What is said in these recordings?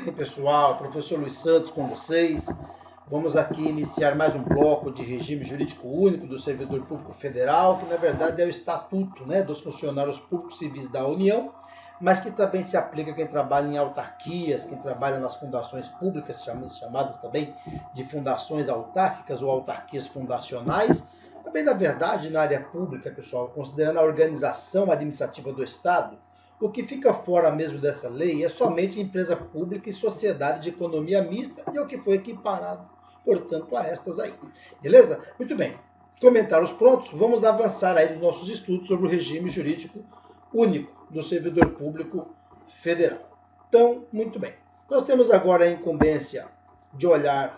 bem, pessoal? Professor Luiz Santos com vocês. Vamos aqui iniciar mais um bloco de regime jurídico único do servidor público federal, que na verdade é o estatuto, né, dos funcionários públicos civis da União, mas que também se aplica a quem trabalha em autarquias, quem trabalha nas fundações públicas, chamadas também de fundações autárquicas ou autarquias fundacionais. Também, na verdade, na área pública, pessoal, considerando a organização administrativa do Estado, o que fica fora mesmo dessa lei é somente empresa pública e sociedade de economia mista e é o que foi equiparado, portanto, a estas aí. Beleza? Muito bem. Comentários prontos, vamos avançar aí nos nossos estudos sobre o regime jurídico único do servidor público federal. Então, muito bem. Nós temos agora a incumbência de olhar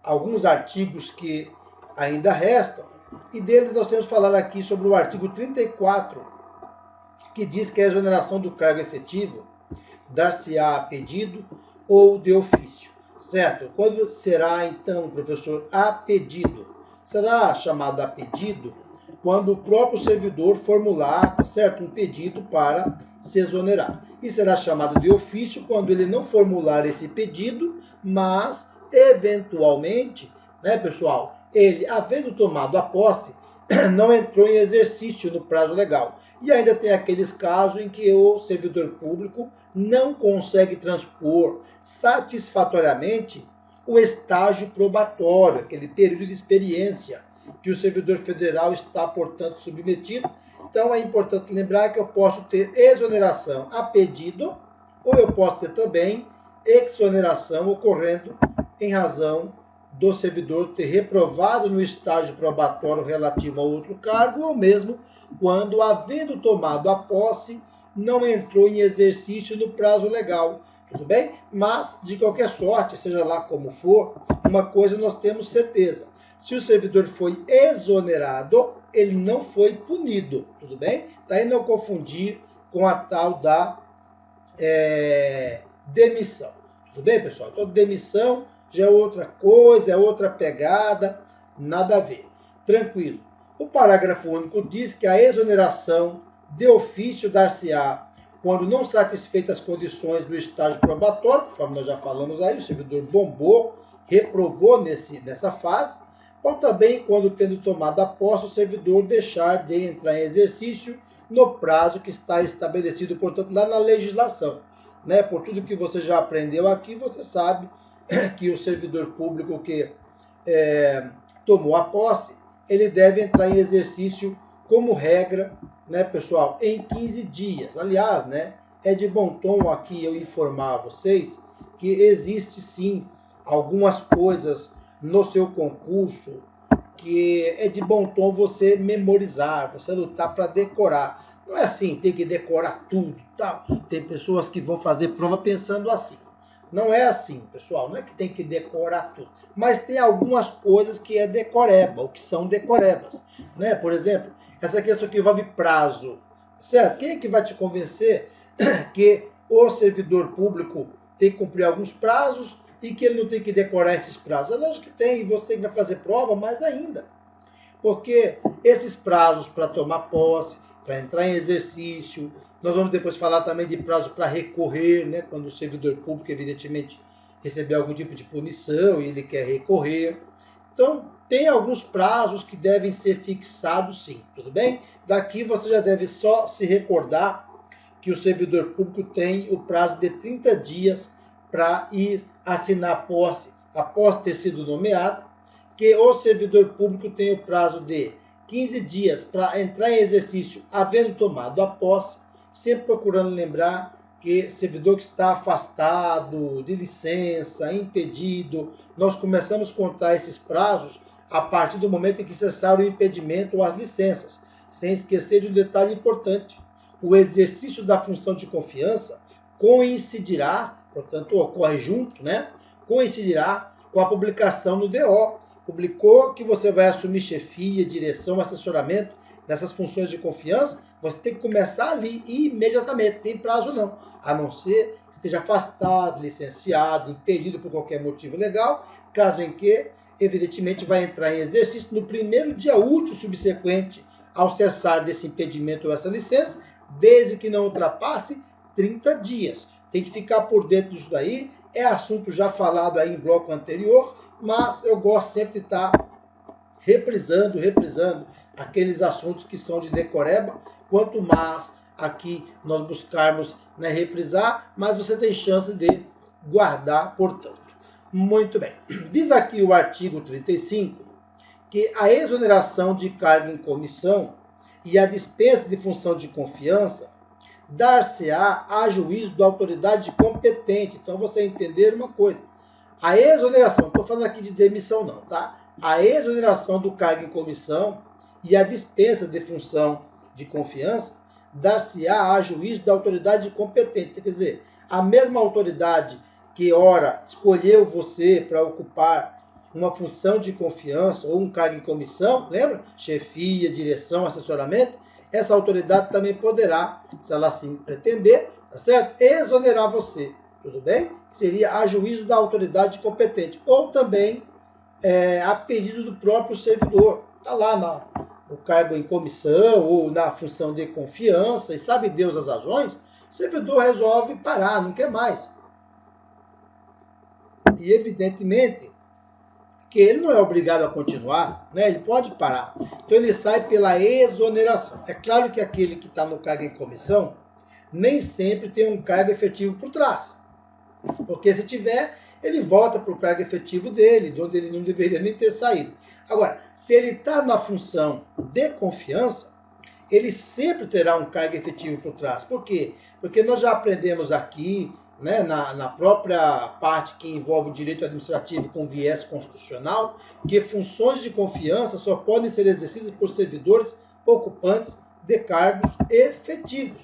alguns artigos que ainda restam e deles nós temos que falar aqui sobre o artigo 34, que diz que a exoneração do cargo efetivo dar-se-á a pedido ou de ofício, certo? Quando será, então, professor, a pedido? Será chamado a pedido quando o próprio servidor formular, certo, um pedido para se exonerar. E será chamado de ofício quando ele não formular esse pedido, mas, eventualmente, né, pessoal, ele, havendo tomado a posse, não entrou em exercício no prazo legal. E ainda tem aqueles casos em que o servidor público não consegue transpor satisfatoriamente o estágio probatório, aquele período de experiência que o servidor federal está, portanto, submetido. Então é importante lembrar que eu posso ter exoneração a pedido ou eu posso ter também exoneração ocorrendo em razão do servidor ter reprovado no estágio probatório relativo a outro cargo ou mesmo quando, havendo tomado a posse, não entrou em exercício no prazo legal. Tudo bem? Mas, de qualquer sorte, seja lá como for, uma coisa nós temos certeza. Se o servidor foi exonerado, ele não foi punido. Tudo bem? Daí não confundir com a tal da demissão. Tudo bem, pessoal? Então, demissão já é outra coisa, é outra pegada, nada a ver. Tranquilo. O parágrafo único diz que a exoneração de ofício dar-se-á quando não satisfeitas as condições do estágio probatório, conforme nós já falamos aí, o servidor bombou, reprovou nessa fase, ou também quando, tendo tomado a posse, o servidor deixar de entrar em exercício no prazo que está estabelecido, portanto, lá na legislação. Né? Por tudo que você já aprendeu aqui, você sabe que o servidor público que tomou a posse, ele deve entrar em exercício como regra, né, pessoal, em 15 dias. Aliás, né, é de bom tom aqui eu informar a vocês que existe sim algumas coisas no seu concurso que é de bom tom você memorizar, você lutar para decorar. Não é assim, tem que decorar tudo, tal. Tem pessoas que vão fazer prova pensando assim. Não é assim, pessoal, não é que tem que decorar tudo, mas tem algumas coisas que é decoreba, ou que são decorebas, né? Por exemplo, essa questão que envolve prazo, certo? Quem é que vai te convencer que o servidor público tem que cumprir alguns prazos e que ele não tem que decorar esses prazos? É lógico que tem, e você vai fazer prova mais ainda, porque esses prazos para tomar posse, para entrar em exercício, nós vamos depois falar também de prazo para recorrer, né, quando o servidor público, evidentemente, receber algum tipo de punição e ele quer recorrer. Então, tem alguns prazos que devem ser fixados sim, tudo bem? Daqui você já deve só se recordar que o servidor público tem o prazo de 30 dias para ir assinar a posse após ter sido nomeado, que o servidor público tem o prazo de 15 dias para entrar em exercício havendo tomado a posse, sempre procurando lembrar que servidor que está afastado, de licença, impedido, nós começamos a contar esses prazos a partir do momento em que cessar o impedimento ou as licenças, sem esquecer de um detalhe importante. O exercício da função de confiança coincidirá, portanto, ocorre junto, né? Coincidirá com a publicação no DO. Publicou que você vai assumir chefia, direção, assessoramento nessas funções de confiança, você tem que começar ali imediatamente, tem prazo não, a não ser que esteja afastado, licenciado, impedido por qualquer motivo legal, caso em que, evidentemente, vai entrar em exercício no primeiro dia útil subsequente ao cessar desse impedimento ou essa licença, desde que não ultrapasse 30 dias. Tem que ficar por dentro disso daí, é assunto já falado aí em bloco anterior, mas eu gosto sempre de estar reprisando aqueles assuntos que são de decoreba. Quanto mais aqui nós buscarmos, né, reprisar, mais você tem chance de guardar, portanto. Muito bem. Diz aqui o artigo 35 que a exoneração de carga em comissão e a dispensa de função de confiança dar-se-á a juízo da autoridade competente. Então, você entender uma coisa. A exoneração, não estou falando aqui de demissão não, tá? A exoneração do cargo em comissão e a dispensa de função de confiança dar-se-á a juízo da autoridade competente. Quer dizer, a mesma autoridade que, ora, escolheu você para ocupar uma função de confiança ou um cargo em comissão, lembra? Chefia, direção, assessoramento. Essa autoridade também poderá, se ela assim pretender, tá certo? Exonerar você, tudo bem? Seria a juízo da autoridade competente. Ou também a pedido do próprio servidor. Está lá no cargo em comissão ou na função de confiança, e sabe Deus as razões, o servidor resolve parar, não quer mais. E evidentemente que ele não é obrigado a continuar, né? Ele pode parar. Então ele sai pela exoneração. É claro que aquele que está no cargo em comissão nem sempre tem um cargo efetivo por trás. Porque se tiver, ele volta para o cargo efetivo dele, de onde ele não deveria nem ter saído. Agora, se ele está na função de confiança, ele sempre terá um cargo efetivo por trás. Por quê? Porque nós já aprendemos aqui, né, na própria parte que envolve o direito administrativo com viés constitucional, que funções de confiança só podem ser exercidas por servidores ocupantes de cargos efetivos.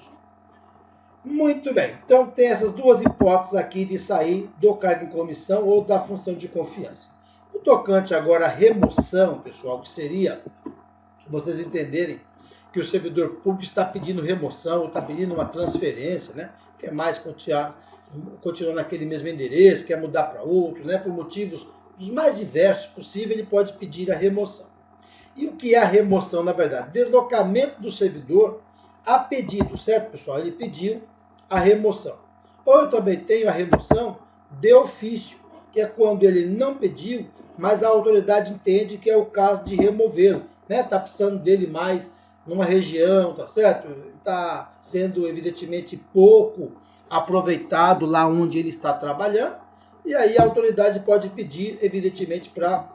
Muito bem, então tem essas duas hipóteses aqui de sair do cargo em comissão ou da função de confiança. O tocante agora à remoção, pessoal, que seria vocês entenderem que o servidor público está pedindo remoção, ou está pedindo uma transferência, né? Quer mais continuar naquele mesmo endereço, quer mudar para outro, né? Por motivos dos mais diversos possíveis, ele pode pedir a remoção. E o que é a remoção, na verdade? Deslocamento do servidor a pedido, certo, pessoal? Ele pediu a remoção. Ou eu também tenho a remoção de ofício, que é quando ele não pediu, mas a autoridade entende que é o caso de removê-lo, né? Tá precisando dele mais numa região, tá certo? Está sendo evidentemente pouco aproveitado lá onde ele está trabalhando, e aí a autoridade pode pedir, evidentemente, para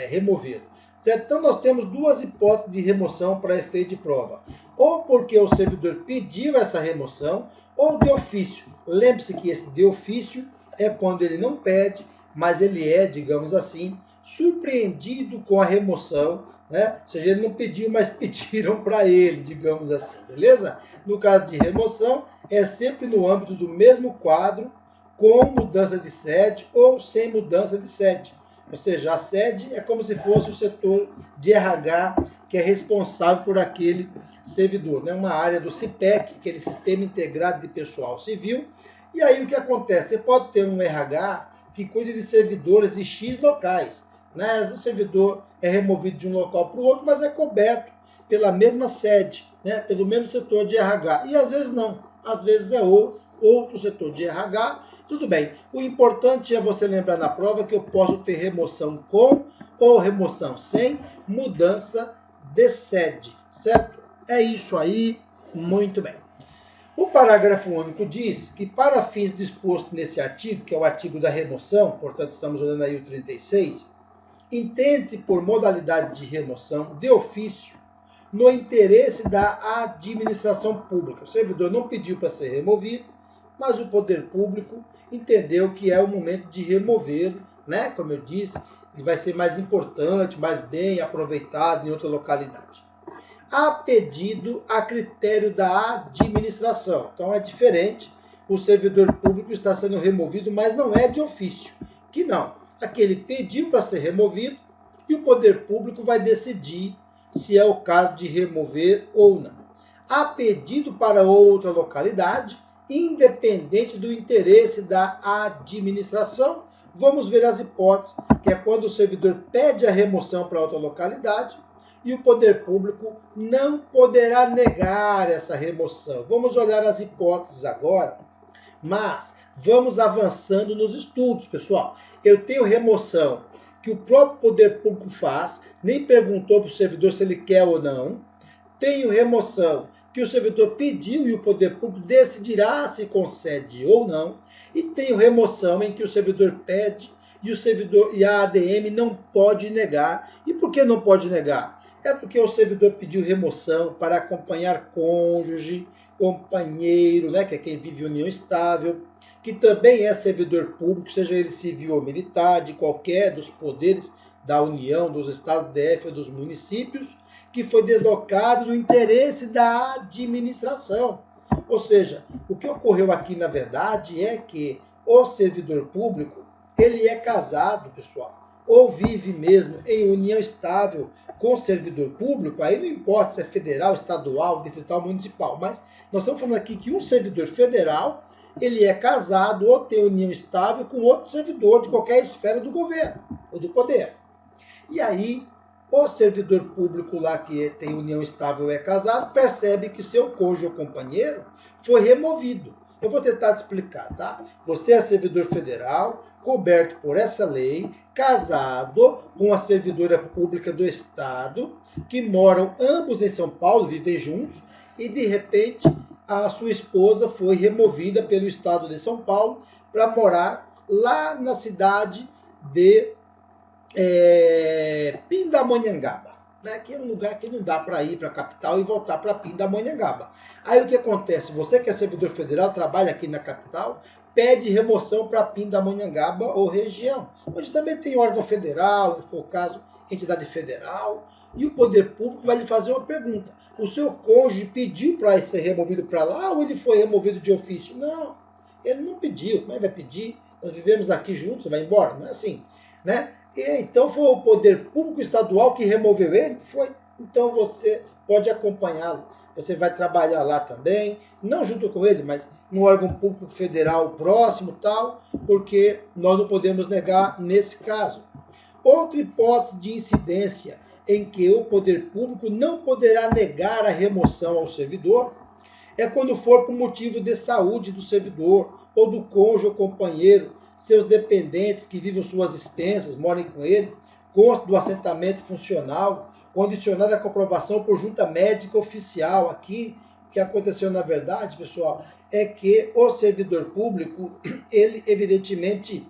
removê-lo. Certo? Então nós temos duas hipóteses de remoção para efeito de prova. Ou porque o servidor pediu essa remoção, ou de ofício. Lembre-se que esse de ofício é quando ele não pede, mas ele é, digamos assim, surpreendido com a remoção, né? Ou seja, ele não pediu, mas pediram para ele, digamos assim, beleza? No caso de remoção, é sempre no âmbito do mesmo quadro, com mudança de sede ou sem mudança de sede. Ou seja, a sede é como se fosse o setor de RH que é responsável por aquele servidor, né? Uma área do CIPEC, aquele Sistema Integrado de Pessoal Civil. E aí o que acontece? Você pode ter um RH que cuide de servidores de X locais, né? O servidor é removido de um local para o outro, mas é coberto pela mesma sede, né? Pelo mesmo setor de RH. E às vezes não. Às vezes é outro setor de RH. Tudo bem. O importante é você lembrar na prova que eu posso ter remoção com ou remoção sem mudança de sede, certo? É isso aí. Muito bem. O parágrafo único diz que para fins dispostos nesse artigo, que é o artigo da remoção, portanto estamos olhando aí o 36, entende-se por modalidade de remoção de ofício no interesse da administração pública. O servidor não pediu para ser removido, mas o poder público entendeu que é o momento de removê-lo, né? Como eu disse, ele vai ser mais importante, mais bem aproveitado em outra localidade. A pedido a critério da administração. Então é diferente, o servidor público está sendo removido, mas não é de ofício. Que não, aquele pediu para ser removido e o poder público vai decidir se é o caso de remover ou não. A pedido para outra localidade, independente do interesse da administração, vamos ver as hipóteses, que é quando o servidor pede a remoção para outra localidade e o poder público não poderá negar essa remoção. Vamos olhar as hipóteses agora Mas vamos avançando nos estudos, pessoal. Eu tenho remoção que o próprio poder público faz, nem perguntou para o servidor se ele quer ou não. Tenho remoção que o servidor pediu e o poder público decidirá se concede ou não. E tenho remoção em que o servidor pede e o servidor e a ADM não pode negar. E por que não pode negar? É porque o servidor pediu remoção para acompanhar cônjuge, companheiro, né, que é quem vive em união estável, que também é servidor público, seja ele civil ou militar, de qualquer dos poderes da União, dos estados DF ou dos municípios, que foi deslocado no interesse da administração. Ou seja, o que ocorreu aqui, na verdade, é que o servidor público, ele é casado, pessoal, ou vive mesmo em união estável com o servidor público, aí não importa se é federal, estadual, distrital, municipal, mas nós estamos falando aqui que um servidor federal, ele é casado ou tem união estável com outro servidor de qualquer esfera do governo ou do poder. E aí, o servidor público lá que tem união estável é casado, percebe que seu cônjuge ou companheiro foi removido. Eu vou tentar te explicar, tá? Você é servidor federal, coberto por essa lei, casado com uma servidora pública do Estado, que moram ambos em São Paulo, vivem juntos, e de repente a sua esposa foi removida pelo Estado de São Paulo para morar lá na cidade de Pindamonhangaba, né? Que é um lugar que não dá para ir para a capital e voltar para Pindamonhangaba. Aí o que acontece? Você que é servidor federal, trabalha aqui na capital, pede remoção para Pindamonhangaba ou região, onde também tem órgão federal, se for o caso, entidade federal, e o poder público vai lhe fazer uma pergunta. O seu cônjuge pediu para ser removido para lá ou ele foi removido de ofício? Não, ele não pediu, mas vai pedir. Nós vivemos aqui juntos, vai embora, não é assim, né? E então foi o poder público estadual que removeu ele? Foi. Então você pode acompanhá-lo. Você vai trabalhar lá também, não junto com ele, mas no órgão público federal próximo tal, porque nós não podemos negar nesse caso. Outra hipótese de incidência em que o poder público não poderá negar a remoção ao servidor é quando for por motivo de saúde do servidor ou do cônjuge ou companheiro, seus dependentes que vivem suas expensas, morem com ele, consta do assentamento funcional, condicionado à comprovação por junta médica oficial. Aqui, o que aconteceu na verdade, pessoal, é que o servidor público, ele evidentemente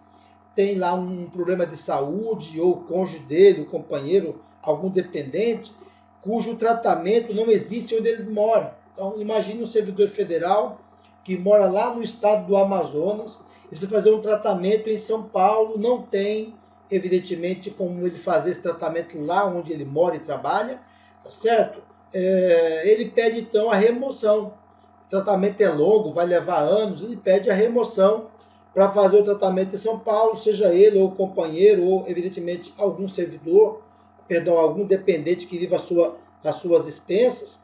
tem lá um problema de saúde, ou o cônjuge dele, o companheiro, algum dependente, cujo tratamento não existe onde ele mora. Então, imagine um servidor federal que mora lá no estado do Amazonas, e precisa fazer um tratamento em São Paulo, não tem, evidentemente, como ele fazer esse tratamento lá onde ele mora e trabalha, tá certo? Ele pede, então, a remoção. O tratamento é longo, vai levar anos, ele pede a remoção para fazer o tratamento em São Paulo, seja ele ou o companheiro, ou, evidentemente, algum servidor, perdão, algum dependente que viva as suas expensas,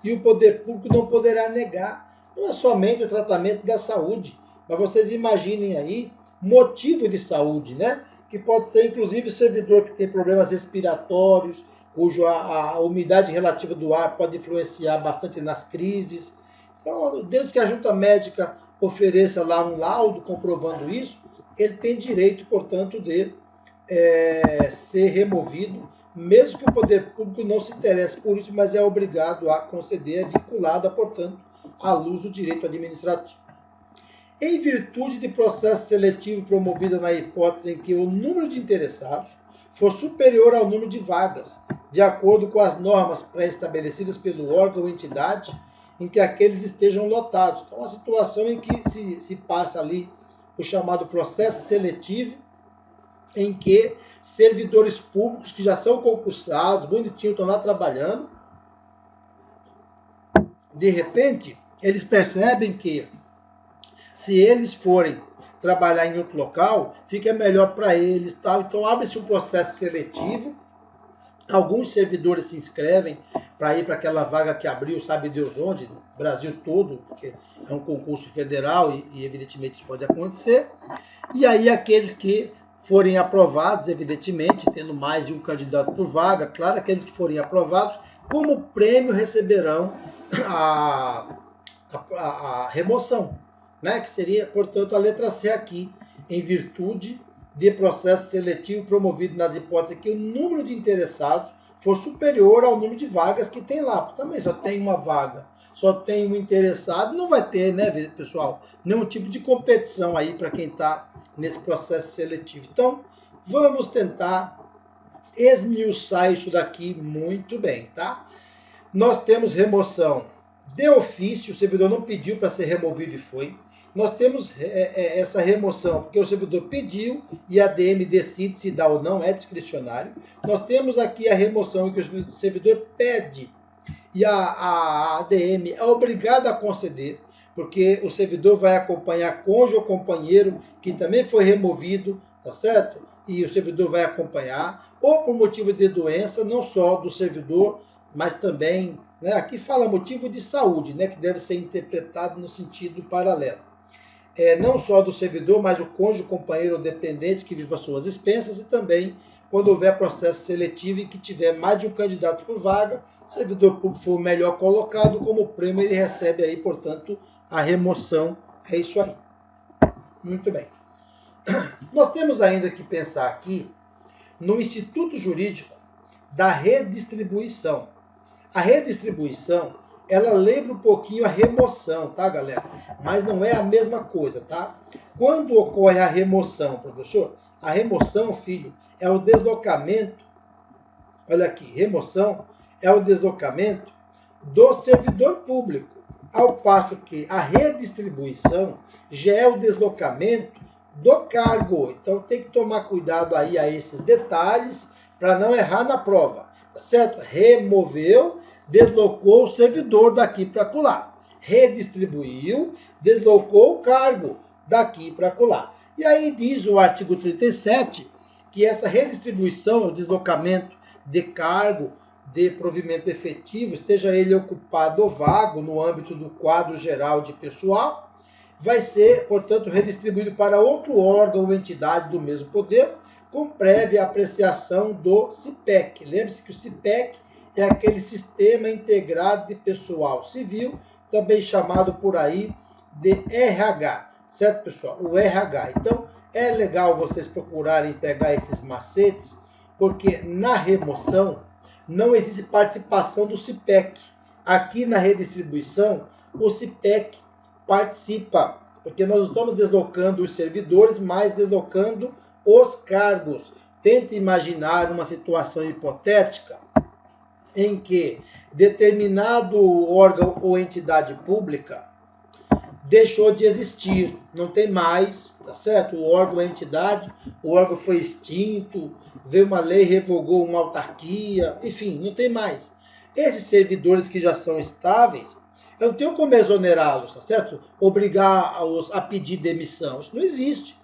e o poder público não poderá negar. Não é somente o tratamento da saúde, mas vocês imaginem aí motivo de saúde, né? Que pode ser, inclusive, servidor que tem problemas respiratórios, cuja a umidade relativa do ar pode influenciar bastante nas crises. Então, desde que a junta médica ofereça lá um laudo comprovando isso, ele tem direito, portanto, de ser removido, mesmo que o poder público não se interesse por isso, mas é obrigado a conceder, é vinculada, portanto, à luz do direito administrativo. Em virtude de processo seletivo promovido na hipótese em que o número de interessados for superior ao número de vagas, de acordo com as normas pré-estabelecidas pelo órgão ou entidade em que aqueles estejam lotados. Então, a situação em que se passa ali o chamado processo seletivo, em que servidores públicos que já são concursados, bonitinho, estão lá trabalhando, de repente, eles percebem que se eles forem trabalhar em outro local, fica melhor para eles, tal. Então abre-se um processo seletivo. Alguns servidores se inscrevem para ir para aquela vaga que abriu, sabe Deus onde, no Brasil todo, porque é um concurso federal e evidentemente isso pode acontecer. E aí aqueles que forem aprovados, evidentemente, tendo mais de um candidato por vaga, claro, aqueles que forem aprovados, como prêmio receberão a remoção, né? Que seria, portanto, a letra C aqui, em virtude de processo seletivo promovido nas hipóteses que o número de interessados for superior ao número de vagas que tem lá. Também só tem uma vaga, só tem um interessado, não vai ter, né, pessoal, nenhum tipo de competição aí para quem está nesse processo seletivo. Então, vamos tentar esmiuçar isso daqui muito bem, tá? Nós temos remoção de ofício, o servidor não pediu para ser removido e foi. Nós temos essa remoção porque o servidor pediu e a ADM decide se dá ou não, é discricionário. Nós temos aqui a remoção que o servidor pede e a ADM é obrigada a conceder, porque o servidor vai acompanhar cônjuge ou companheiro que também foi removido, tá certo? E o servidor vai acompanhar, ou por motivo de doença, não só do servidor, mas também, né, aqui fala motivo de saúde, né, que deve ser interpretado no sentido paralelo. Não só do servidor, mas o cônjuge, companheiro ou dependente que viva às suas expensas, e também quando houver processo seletivo e que tiver mais de um candidato por vaga, o servidor público for melhor colocado, como prêmio ele recebe aí, portanto, a remoção. É isso aí. Muito bem. Nós temos ainda que pensar aqui no instituto jurídico da redistribuição. A redistribuição, ela lembra um pouquinho a remoção, tá, galera? Mas não é a mesma coisa, tá? Quando ocorre a remoção, professor, a remoção, filho, é o deslocamento, olha aqui, remoção é o deslocamento do servidor público, ao passo que a redistribuição já é o deslocamento do cargo. Então tem que tomar cuidado aí a esses detalhes para não errar na prova, tá certo? Removeu, deslocou o servidor daqui para acolá. Redistribuiu, deslocou o cargo daqui para acolá. E aí diz o artigo 37 que essa redistribuição, o deslocamento de cargo, de provimento efetivo, esteja ele ocupado ou vago no âmbito do quadro geral de pessoal, vai ser, portanto, redistribuído para outro órgão ou entidade do mesmo poder, com prévia apreciação do CIPEC. Lembre-se que o CIPEC é aquele Sistema Integrado de Pessoal Civil, também chamado por aí de RH, certo, pessoal? O RH. Então, é legal vocês procurarem pegar esses macetes, porque na remoção não existe participação do CIPEC. Aqui na redistribuição, o CIPEC participa, porque nós estamos deslocando os servidores, mas deslocando os cargos. Tente imaginar uma situação hipotética em que determinado órgão ou entidade pública deixou de existir, não tem mais, tá certo? O órgão é entidade, o órgão foi extinto, veio uma lei, revogou uma autarquia, enfim, não tem mais. Esses servidores que já são estáveis, eu não tenho como exonerá-los, tá certo? Obrigar-os a pedir demissão, isso não existe.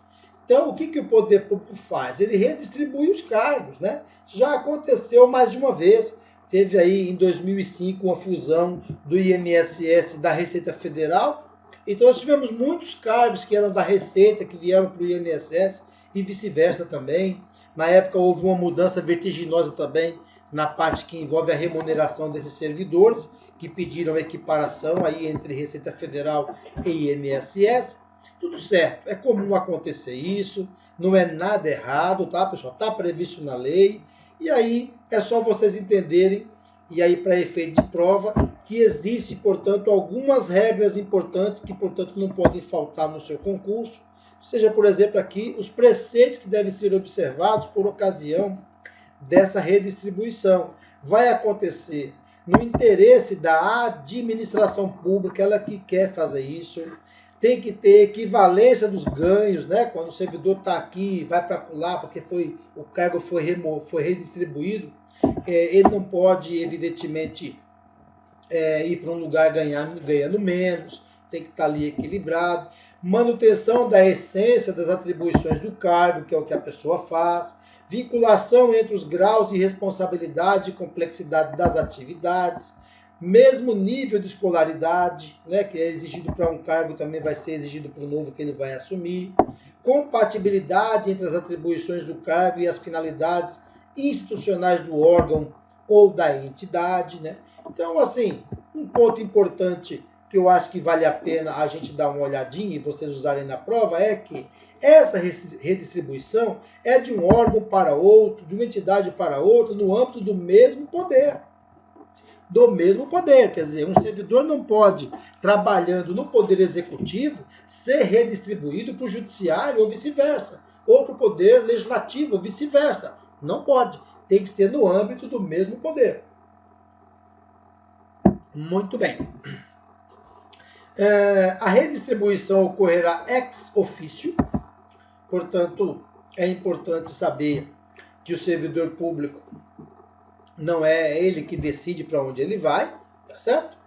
Então, o que o poder público faz? Ele redistribui os cargos, né? Isso já aconteceu mais de uma vez. Teve aí em 2005 uma fusão do INSS da Receita Federal. Então nós tivemos muitos cargos que eram da Receita, que vieram para o INSS e vice-versa também. Na época houve uma mudança vertiginosa também na parte que envolve a remuneração desses servidores, que pediram equiparação aí entre Receita Federal e INSS. Tudo certo, é comum acontecer isso, não é nada errado, tá, pessoal? Está previsto na lei. E aí é só vocês entenderem, e aí para efeito de prova, que existe, portanto, algumas regras importantes que, portanto, não podem faltar no seu concurso. Seja, por exemplo, aqui os preceitos que devem ser observados por ocasião dessa redistribuição. Vai acontecer no interesse da administração pública, ela que quer fazer isso. Tem que ter equivalência dos ganhos, né? Quando o servidor está aqui, vai para lá, porque o cargo foi redistribuído, ele não pode, evidentemente, ir para um lugar ganhando menos, tem que estar ali equilibrado. Manutenção da essência das atribuições do cargo, que é o que a pessoa faz. Vinculação entre os graus de responsabilidade e complexidade das atividades. Mesmo nível de escolaridade, né, que é exigido para um cargo, também vai ser exigido para o novo que ele vai assumir. Compatibilidade entre as atribuições do cargo e as finalidades institucionais do órgão ou da entidade, né? Então, assim, um ponto importante que eu acho que vale a pena a gente dar uma olhadinha e vocês usarem na prova, é que essa redistribuição é de um órgão para outro, de uma entidade para outra, no âmbito do mesmo poder. Do mesmo poder, quer dizer, um servidor não pode, trabalhando no poder executivo, ser redistribuído para o judiciário ou vice-versa, ou para o poder legislativo ou vice-versa. Não pode, tem que ser no âmbito do mesmo poder. Muito bem. A redistribuição ocorrerá ex officio, portanto, é importante saber que o servidor público não é ele que decide para onde ele vai, tá certo?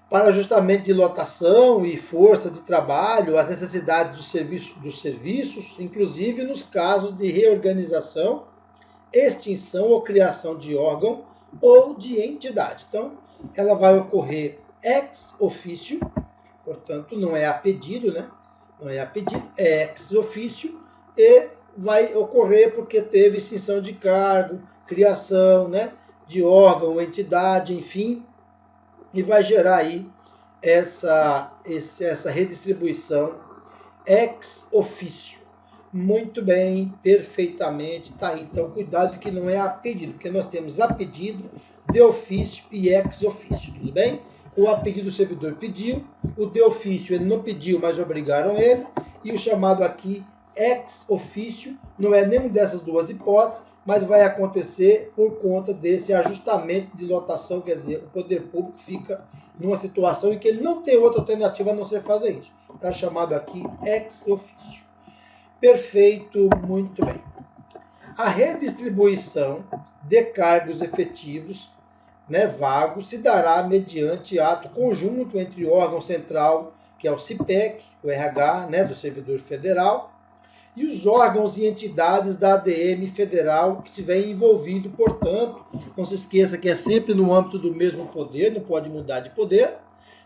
Para ajustamento de lotação e força de trabalho, as necessidades dos serviços, inclusive nos casos de reorganização, extinção ou criação de órgão ou de entidade. Então, ela vai ocorrer ex officio, portanto, não é a pedido, né? Não é a pedido, é ex officio, e vai ocorrer porque teve extinção de cargo, criação, né, de órgão, entidade, enfim, e vai gerar aí essa redistribuição ex officio. Muito bem, perfeitamente, tá aí. Então, cuidado que não é a pedido, porque nós temos a pedido, de ofício e ex officio, tudo bem? O a pedido o servidor pediu, o de ofício ele não pediu, mas obrigaram ele, e o chamado aqui ex officio não é nenhuma dessas duas hipóteses, mas vai acontecer por conta desse ajustamento de lotação, quer dizer, o poder público fica numa situação em que ele não tem outra alternativa a não ser fazer isso. Está chamado aqui ex officio. Perfeito, muito bem. A redistribuição de cargos efetivos, né, vagos, se dará mediante ato conjunto entre o órgão central, que é o CIPEC, o RH, né, do servidor federal, e os órgãos e entidades da ADM federal que estiver envolvido, portanto, não se esqueça que é sempre no âmbito do mesmo poder, não pode mudar de poder.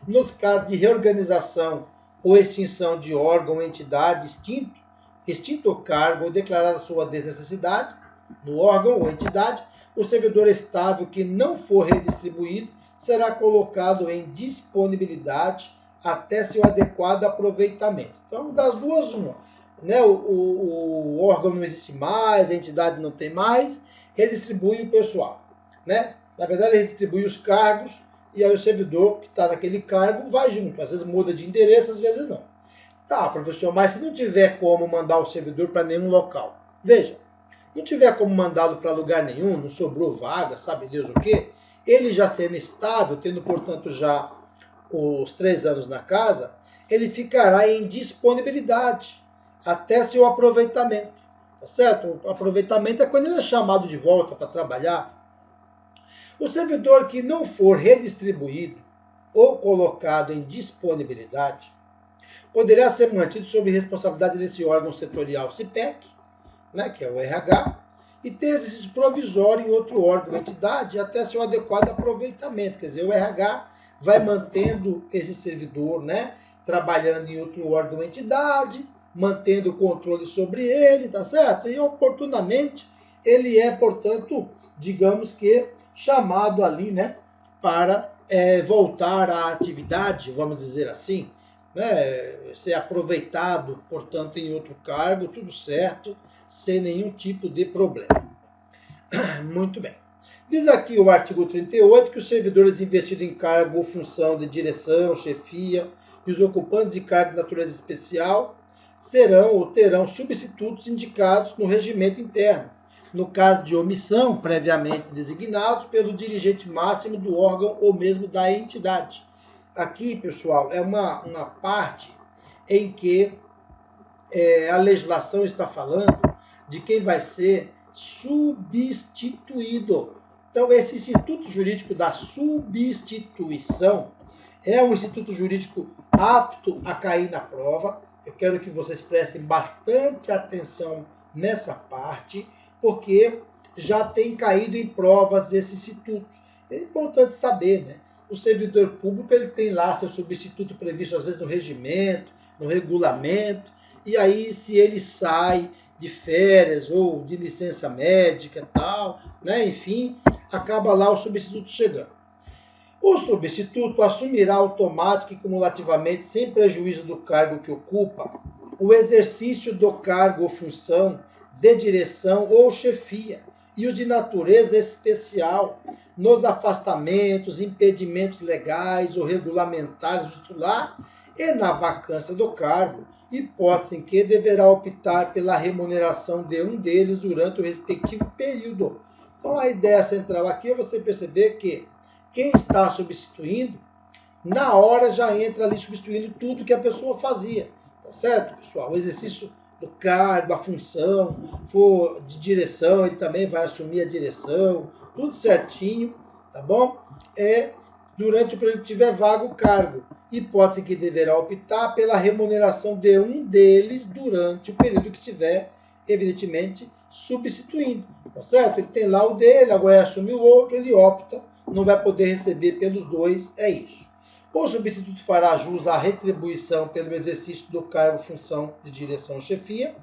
Nos casos de reorganização ou extinção de órgão ou entidade extinto o cargo ou declarada sua desnecessidade no órgão ou entidade, o servidor estável que não for redistribuído será colocado em disponibilidade até seu adequado aproveitamento. Então, das duas, uma. Né, o órgão não existe mais, a entidade não tem mais, redistribui o pessoal. Né? Na verdade, redistribui os cargos e aí o servidor que está naquele cargo vai junto. Às vezes muda de endereço, às vezes não. Tá, professor, mas se não tiver como mandar o servidor para nenhum local, veja, não tiver como mandá-lo para lugar nenhum, não sobrou vaga, sabe Deus o quê, ele já sendo estável, tendo, portanto, já os 3 anos na casa, ele ficará em disponibilidade até seu aproveitamento, tá certo? O aproveitamento é quando ele é chamado de volta para trabalhar. O servidor que não for redistribuído ou colocado em disponibilidade poderá ser mantido sob responsabilidade desse órgão setorial CIPEC, né, que é o RH, e ter exercício provisório em outro órgão ou entidade até seu adequado aproveitamento. Quer dizer, o RH vai mantendo esse servidor, né, trabalhando em outro órgão ou entidade, mantendo o controle sobre ele, tá certo? E oportunamente ele é, portanto, digamos que chamado ali, né, para voltar à atividade, vamos dizer assim, né, ser aproveitado, portanto, em outro cargo, tudo certo, sem nenhum tipo de problema. Muito bem. Diz aqui o artigo 38 que os servidores investidos em cargo ou função de direção, chefia e os ocupantes de cargo de natureza especial serão ou terão substitutos indicados no regimento interno, no caso de omissão, previamente designados pelo dirigente máximo do órgão ou mesmo da entidade. Aqui, pessoal, é uma parte em que a legislação está falando de quem vai ser substituído. Então, esse instituto jurídico da substituição é um instituto jurídico apto a cair na prova. Eu quero que vocês prestem bastante atenção nessa parte, porque já tem caído em provas esses institutos. É importante saber, né? O servidor público ele tem lá seu substituto previsto, às vezes, no regimento, no regulamento, e aí, se ele sai de férias ou de licença médica e tal, né? Enfim, acaba lá o substituto chegando. O substituto assumirá automática e cumulativamente, sem prejuízo do cargo que ocupa, o exercício do cargo ou função de direção ou chefia e o de natureza especial nos afastamentos, impedimentos legais ou regulamentares do titular e na vacância do cargo, hipótese em que deverá optar pela remuneração de um deles durante o respectivo período. Então a ideia central aqui é você perceber que quem está substituindo, na hora já entra ali substituindo tudo que a pessoa fazia. Tá certo, pessoal? O exercício do cargo, a função, for de direção, ele também vai assumir a direção, tudo certinho, tá bom? Durante o período que tiver vago o cargo. Hipótese que deverá optar pela remuneração de um deles durante o período que estiver, evidentemente, substituindo. Tá certo? Ele tem lá o dele, agora assume o outro, ele opta, não vai poder receber pelos dois, é isso. O substituto fará jus à retribuição pelo exercício do cargo função de direção ou chefia,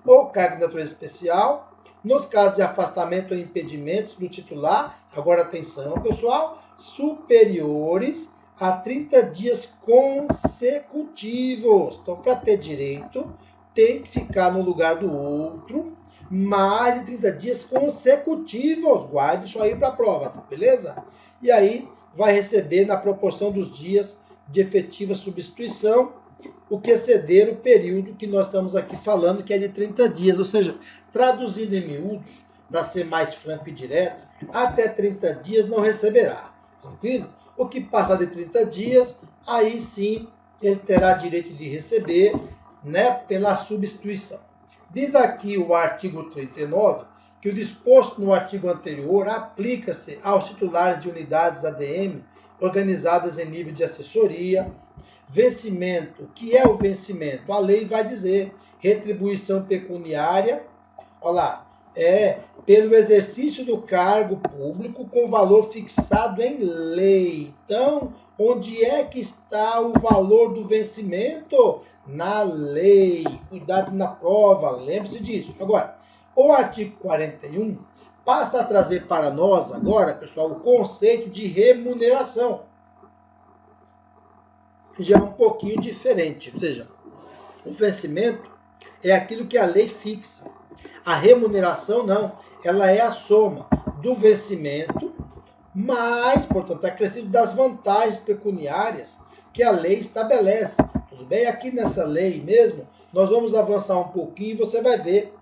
ou cargo de natureza especial, nos casos de afastamento ou impedimentos do titular, agora atenção pessoal, superiores a 30 dias consecutivos. Então, para ter direito, tem que ficar no lugar do outro mais de 30 dias consecutivos. Guarde isso aí para a prova, tá? Beleza? E aí vai receber na proporção dos dias de efetiva substituição, o que exceder o período que nós estamos aqui falando, que é de 30 dias. Ou seja, traduzindo em miúdos, para ser mais franco e direto, até 30 dias não receberá. Tranquilo? O que passar de 30 dias, aí sim ele terá direito de receber, né, pela substituição. Diz aqui o artigo 39 que o disposto no artigo anterior aplica-se aos titulares de unidades ADM organizadas em nível de assessoria. Vencimento, que é o vencimento? A lei vai dizer retribuição pecuniária, olha lá, pelo exercício do cargo público com valor fixado em lei. Então, onde é que está o valor do vencimento? Na lei. Cuidado na prova, lembre-se disso. Agora, o artigo 41 passa a trazer para nós agora, pessoal, o conceito de remuneração. Já é um pouquinho diferente, ou seja, o vencimento é aquilo que a lei fixa. A remuneração não, ela é a soma do vencimento mais, portanto, acrescido das vantagens pecuniárias que a lei estabelece. Tudo bem? Aqui nessa lei mesmo, nós vamos avançar um pouquinho e você vai ver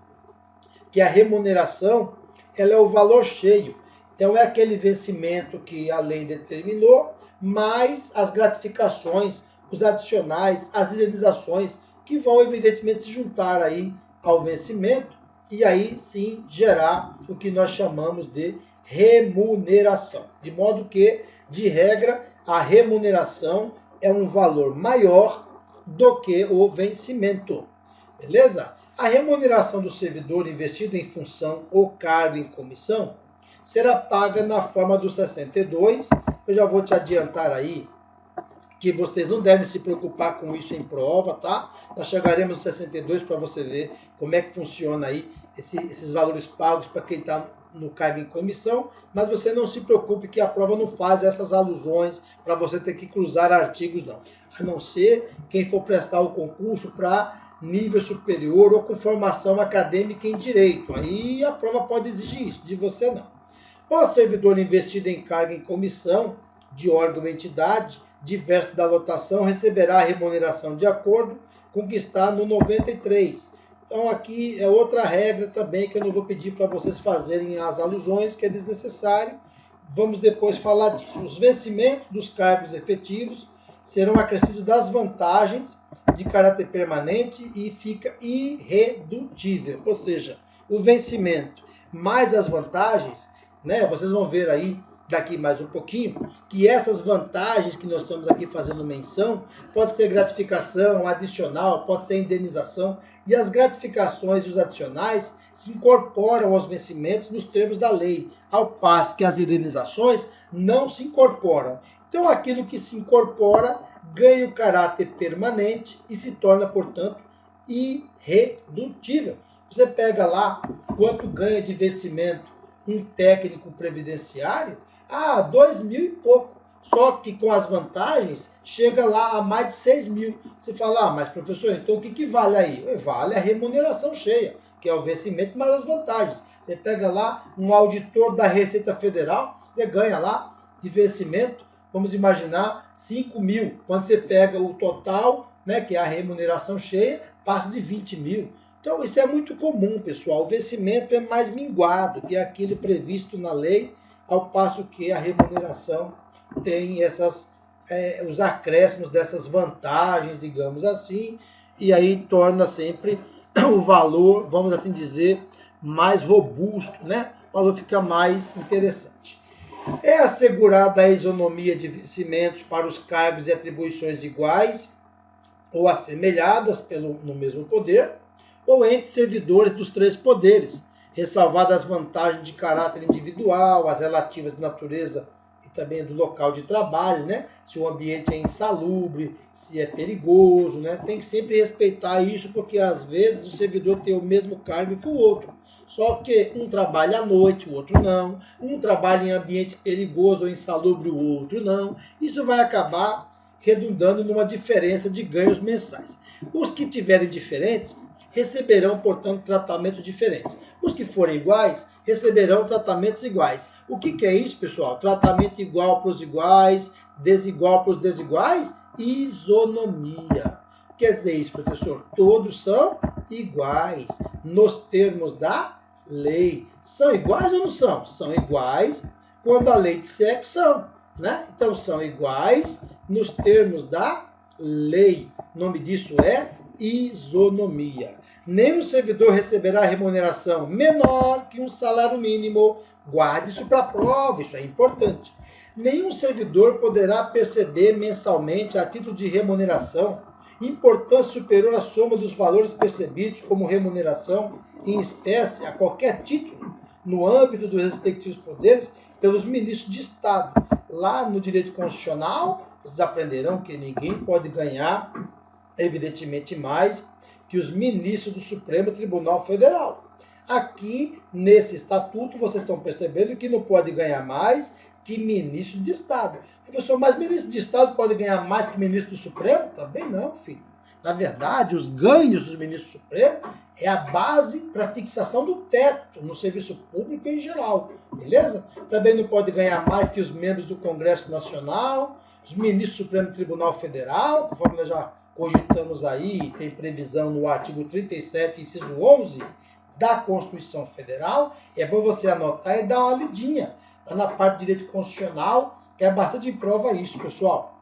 que a remuneração ela é o valor cheio. Então é aquele vencimento que a lei determinou, mais as gratificações, os adicionais, as indenizações, que vão evidentemente se juntar aí ao vencimento e aí sim gerar o que nós chamamos de remuneração. De modo que, de regra, a remuneração é um valor maior do que o vencimento. Beleza? A remuneração do servidor investido em função ou cargo em comissão será paga na forma do 62. Eu já vou te adiantar aí que vocês não devem se preocupar com isso em prova, tá? Nós chegaremos no 62 para você ver como é que funciona aí esses valores pagos para quem está no cargo em comissão, mas você não se preocupe que a prova não faz essas alusões para você ter que cruzar artigos, não. A não ser quem for prestar o concurso para nível superior ou com formação acadêmica em direito. Aí a prova pode exigir isso, de você não. O servidor investido em cargo em comissão de órgão ou entidade diverso da lotação receberá a remuneração de acordo com o que está no 93. Então aqui é outra regra também que eu não vou pedir para vocês fazerem as alusões, que é desnecessário. Vamos depois falar disso. Os vencimentos dos cargos efetivos serão acrescidos das vantagens de caráter permanente e fica irredutível. Ou seja, o vencimento mais as vantagens, né? Vocês vão ver aí daqui mais um pouquinho, que essas vantagens que nós estamos aqui fazendo menção, pode ser gratificação adicional, pode ser indenização, e as gratificações e os adicionais se incorporam aos vencimentos nos termos da lei, ao passo que as indenizações não se incorporam. Então aquilo que se incorpora ganha o caráter permanente e se torna, portanto, irredutível. Você pega lá quanto ganha de vencimento um técnico previdenciário, 2.000 e pouco. Só que com as vantagens, chega lá a mais de 6 mil. Você fala, mas professor, então o que vale aí? Vale a remuneração cheia, que é o vencimento mais as vantagens. Você pega lá um auditor da Receita Federal, você ganha lá de vencimento, vamos imaginar, 5 mil. Quando você pega o total, né, que é a remuneração cheia, passa de 20 mil. Então isso é muito comum, pessoal. O vencimento é mais minguado que aquilo previsto na lei, ao passo que a remuneração tem os acréscimos dessas vantagens, digamos assim, e aí torna sempre o valor, vamos assim dizer, mais robusto, né? O valor fica mais interessante. É assegurada a isonomia de vencimentos para os cargos e atribuições iguais ou assemelhadas no mesmo poder, ou entre servidores dos três poderes, ressalvadas as vantagens de caráter individual, as relativas de natureza e também do local de trabalho, né? Se o ambiente é insalubre, se é perigoso, né? Tem que sempre respeitar isso, porque às vezes o servidor tem o mesmo cargo que o outro. Só que um trabalha à noite, o outro não. Um trabalha em ambiente perigoso ou insalubre, o outro não. Isso vai acabar redundando numa diferença de ganhos mensais. Os que tiverem diferentes receberão, portanto, tratamentos diferentes. Os que forem iguais receberão tratamentos iguais. O que é isso, pessoal? Tratamento igual para os iguais, desigual para os desiguais? Isonomia. Quer dizer isso, professor? Todos são iguais nos termos da lei. São iguais ou não são? São iguais quando a lei disser que são, né? Então são iguais nos termos da lei. O nome disso é isonomia. Nenhum servidor receberá remuneração menor que um salário mínimo. Guarde isso para a prova, isso é importante. Nenhum servidor poderá perceber mensalmente, a título de remuneração, importância superior à soma dos valores percebidos como remuneração em espécie a qualquer título, no âmbito dos respectivos poderes, pelos ministros de Estado. Lá no direito constitucional, vocês aprenderão que ninguém pode ganhar, evidentemente, mais que os ministros do Supremo Tribunal Federal. Aqui, nesse estatuto, vocês estão percebendo que não pode ganhar mais que ministro de Estado. Professor, mas ministro de Estado pode ganhar mais que ministro do Supremo? Também não, filho. Na verdade, os ganhos dos ministros do Supremo é a base para a fixação do teto no serviço público em geral, beleza? Também não pode ganhar mais que os membros do Congresso Nacional, os ministros do Supremo Tribunal Federal, conforme nós já cogitamos aí, tem previsão no artigo 37, inciso 11 da Constituição Federal. É bom você anotar e dar uma lidinha lá na parte de direito constitucional, que é bastante prova isso, pessoal.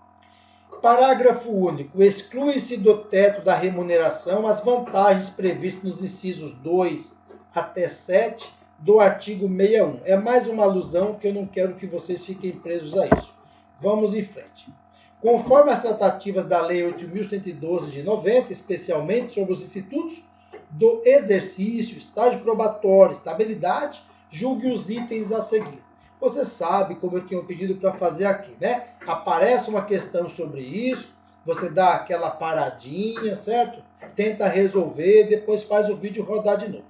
Parágrafo único. Exclui-se do teto da remuneração as vantagens previstas nos incisos 2 até 7 do artigo 61. É mais uma alusão que eu não quero que vocês fiquem presos a isso. Vamos em frente. Conforme as tratativas da Lei 8.112 de 90, especialmente sobre os institutos do exercício, estágio probatório, estabilidade, julgue os itens a seguir. Você sabe, como eu tinha pedido para fazer aqui, né? Aparece uma questão sobre isso, você dá aquela paradinha, certo? Tenta resolver, depois faz o vídeo rodar de novo.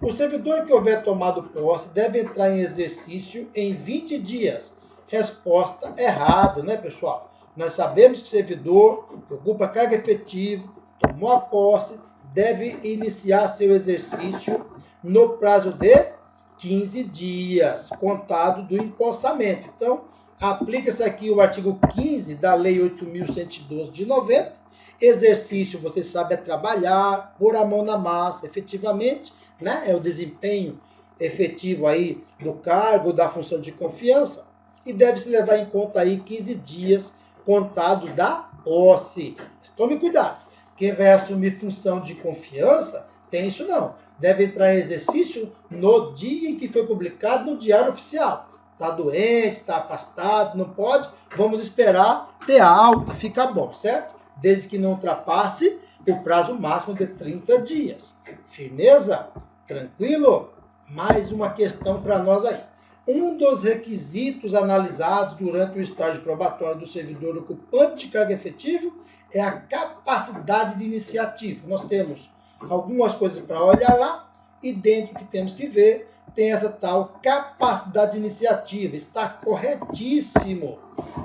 O servidor que houver tomado posse deve entrar em exercício em 20 dias. Resposta errada, né, pessoal? Nós sabemos que o servidor que ocupa cargo efetivo, tomou a posse, deve iniciar seu exercício no prazo de 15 dias, contado do empossamento. Então, aplica-se aqui o artigo 15 da Lei 8.112 de 90. Exercício, você sabe, é trabalhar, pôr a mão na massa, efetivamente, né? É o desempenho efetivo aí do cargo, da função de confiança, e deve-se levar em conta aí 15 dias contado da posse. Mas tome cuidado. Quem vai assumir função de confiança, tem isso não. Deve entrar em exercício no dia em que foi publicado no Diário Oficial. Está doente, está afastado, não pode, vamos esperar ter alta, fica bom, certo? Desde que não ultrapasse o prazo máximo de 30 dias. Firmeza? Tranquilo? Mais uma questão para nós aí. Um dos requisitos analisados durante o estágio probatório do servidor ocupante de cargo efetivo é a capacidade de iniciativa. Nós temos algumas coisas para olhar lá, e dentro que temos que ver, tem essa tal capacidade de iniciativa. Está corretíssimo.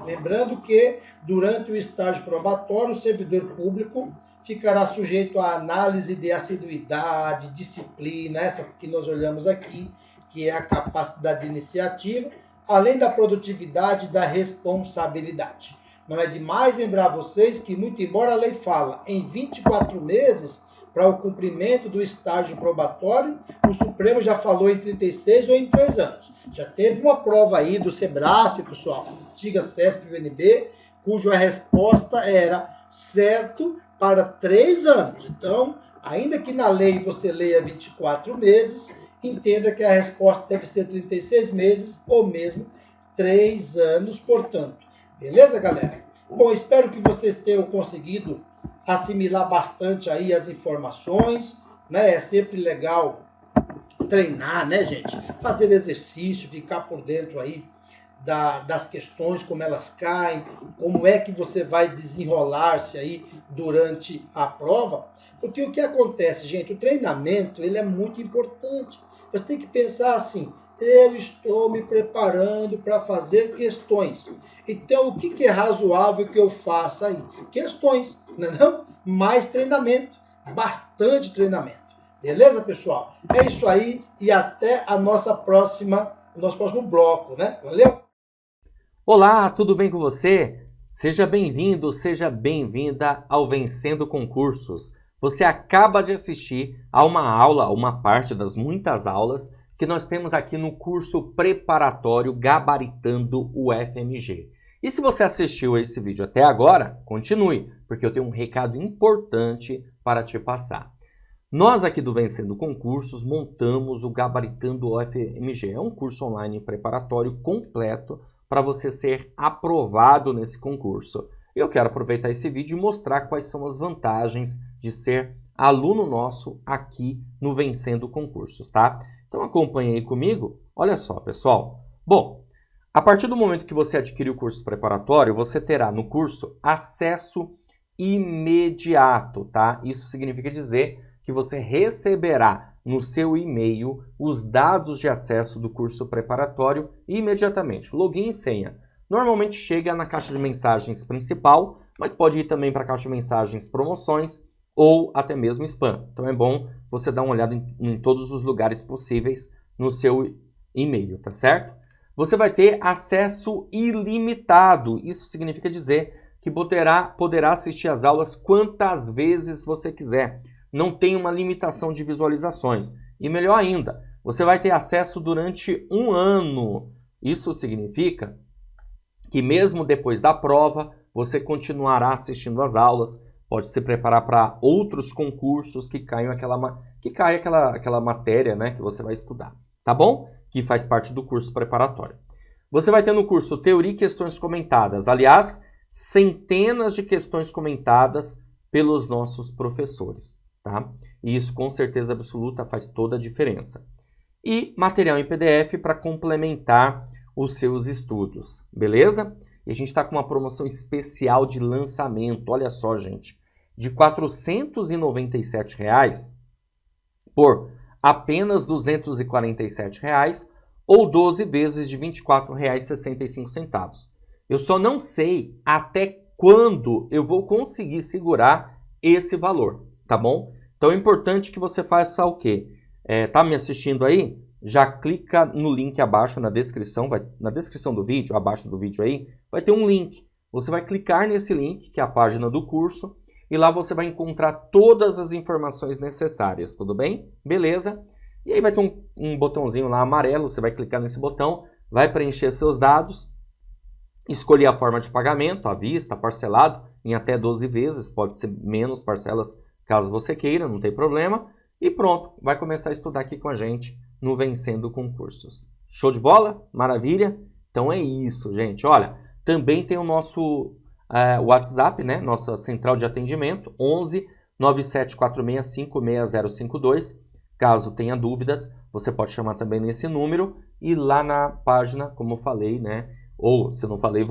Lembrando que, durante o estágio probatório, o servidor público ficará sujeito à análise de assiduidade, disciplina, essa que nós olhamos aqui, que é a capacidade de iniciativa, além da produtividade e da responsabilidade. Não é demais lembrar vocês que, muito embora a lei fala em 24 meses para o cumprimento do estágio probatório, o Supremo já falou em 36 ou em 3 anos. Já teve uma prova aí do Sebrasp, pessoal, antiga CESP-UNB, cuja resposta era certo para 3 anos. Então, ainda que na lei você leia 24 meses, entenda que a resposta deve ser 36 meses ou mesmo 3 anos, portanto. Beleza, galera? Bom, espero que vocês tenham conseguido assimilar bastante aí as informações, né? É sempre legal treinar, né, gente? Fazer exercício, ficar por dentro aí das questões, como elas caem, como é que você vai desenrolar-se aí durante a prova. Porque o que acontece, gente, o treinamento, ele é muito importante. Você tem que pensar assim, eu estou me preparando para fazer questões. Então, o que é razoável que eu faça aí? Questões, não? Mais treinamento, bastante treinamento. Beleza, pessoal? É isso aí e até o nosso próximo bloco, né? Valeu? Olá, tudo bem com você? Seja bem-vindo, seja bem-vinda ao Vencendo Concursos. Você acaba de assistir a uma aula, uma parte das muitas aulas que nós temos aqui no curso preparatório Gabaritando o FMG. E se você assistiu a esse vídeo até agora, continue, porque eu tenho um recado importante para te passar. Nós aqui do Vencendo Concursos montamos o Gabaritando o FMG. É um curso online preparatório completo para você ser aprovado nesse concurso. Eu quero aproveitar esse vídeo e mostrar quais são as vantagens de ser aluno nosso aqui no Vencendo Concursos, tá? Então acompanhe aí comigo. Olha só, pessoal. Bom, a partir do momento que você adquirir o curso preparatório, você terá no curso acesso imediato, tá? Isso significa dizer que você receberá no seu e-mail os dados de acesso do curso preparatório imediatamente. Login e senha. Normalmente chega na caixa de mensagens principal, mas pode ir também para a caixa de mensagens promoções ou até mesmo spam. Então é bom você dar uma olhada em todos os lugares possíveis no seu e-mail, tá certo? Você vai ter acesso ilimitado. Isso significa dizer que poderá assistir às aulas quantas vezes você quiser. Não tem uma limitação de visualizações. E melhor ainda, você vai ter acesso durante 1 ano. Isso significa que mesmo depois da prova, você continuará assistindo às aulas, pode se preparar para outros concursos que caia aquela matéria, né, que você vai estudar, tá bom? Que faz parte do curso preparatório. Você vai ter no curso Teoria e Questões Comentadas. Aliás, centenas de questões comentadas pelos nossos professores, tá? E isso com certeza absoluta faz toda a diferença. E material em PDF para complementar os seus estudos, beleza? E a gente está com uma promoção especial de lançamento, olha só, gente, de R$ 497 por apenas R$ 247 ou 12 vezes de R$ 24,65. Eu só não sei até quando eu vou conseguir segurar esse valor, tá bom? Então é importante que você faça o quê? Tá me assistindo aí? Já clica no link abaixo na descrição, na descrição do vídeo, abaixo do vídeo aí, vai ter um link. Você vai clicar nesse link, que é a página do curso, e lá você vai encontrar todas as informações necessárias, tudo bem? Beleza? E aí vai ter um botãozinho lá amarelo, você vai clicar nesse botão, vai preencher seus dados, escolher a forma de pagamento, à vista, parcelado, em até 12 vezes, pode ser menos parcelas caso você queira, não tem problema. E pronto, vai começar a estudar aqui com a gente no Vencendo Concursos. Show de bola? Maravilha? Então é isso, gente. Olha, também tem o nosso WhatsApp, né? Nossa central de atendimento, 11 97465 6052. Caso tenha dúvidas, você pode chamar também nesse número. E lá na página, como eu falei, né? Ou se não falei,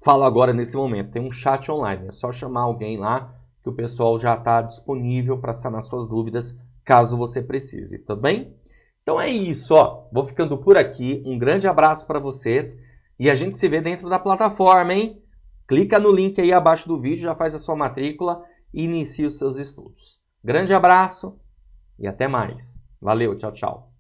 falo agora nesse momento. Tem um chat online, é só chamar alguém lá que o pessoal já está disponível para sanar suas dúvidas, caso você precise, tá bem? Então é isso, ó. Vou ficando por aqui. Um grande abraço para vocês e a gente se vê dentro da plataforma, hein? Clica no link aí abaixo do vídeo, já faz a sua matrícula e inicia os seus estudos. Grande abraço e até mais. Valeu, tchau, tchau.